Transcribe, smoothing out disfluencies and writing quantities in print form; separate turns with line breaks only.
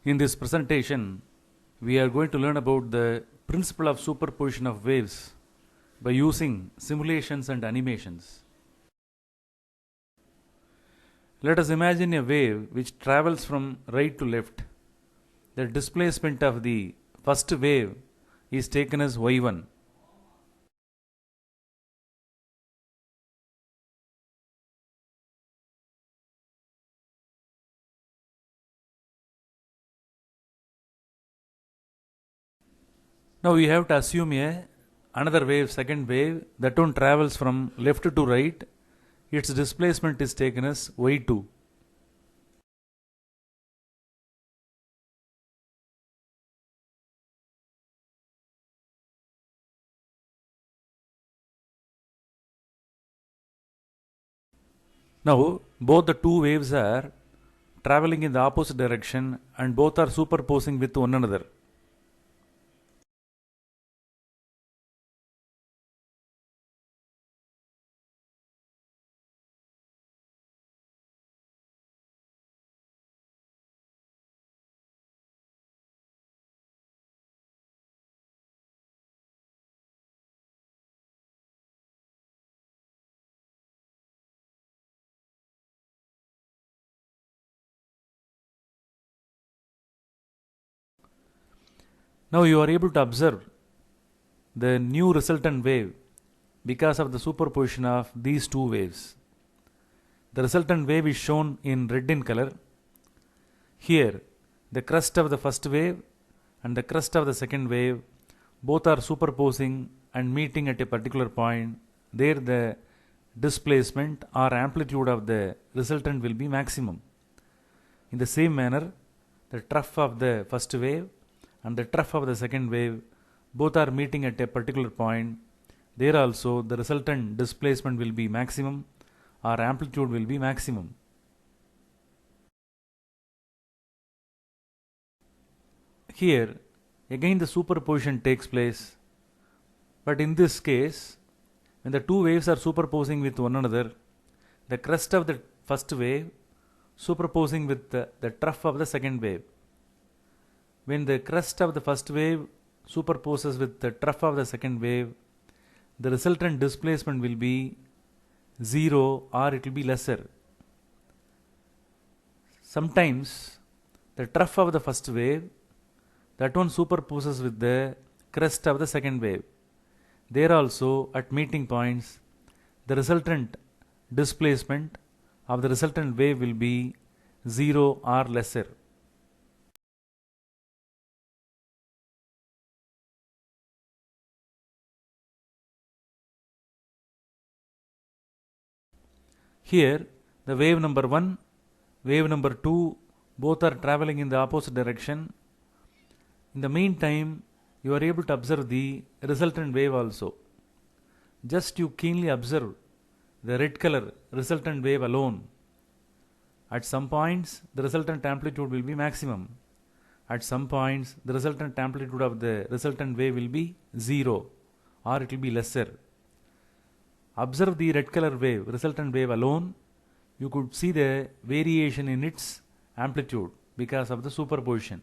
In this presentation, we are going to learn about the principle of superposition of waves by using simulations and animations. Let us imagine a wave which travels from right to left. The displacement of the first wave is taken as y1. Now we have to assume another wave, second wave, that one travels from left to right. Its displacement is taken as y2. Now both the two waves are traveling in the opposite direction and both are superposing with one another. Now you are able to observe the new resultant wave because of the superposition of these two waves. The resultant wave is shown in red in color. Here, the crest of the first wave and the crest of the second wave both are superposing and meeting at a particular point. There the displacement or amplitude of the resultant will be maximum. In the same manner, the trough of the first wave and the trough of the second wave both are meeting at a particular point. There also the resultant displacement will be maximum or amplitude will be maximum. Here again the superposition takes place, but in this case when the two waves are superposing with one another, the crest of the first wave superposing with the trough of the second wave. When the crest of the first wave superposes with the trough of the second wave, the resultant displacement will be 0 or it will be lesser. Sometimes the trough of the first wave, that one superposes with the crest of the second wave. There also at meeting points, the resultant displacement of the resultant wave will be 0 or lesser. Here the wave number 1, wave number 2 both are traveling in the opposite direction. In the meantime, you are able to observe the resultant wave also. Just you keenly observe the red color resultant wave alone. At some points the resultant amplitude will be maximum. At some points the resultant amplitude of the resultant wave will be 0 or it will be lesser. Observe the red color wave, resultant wave alone. You could see the variation in its amplitude because of the superposition.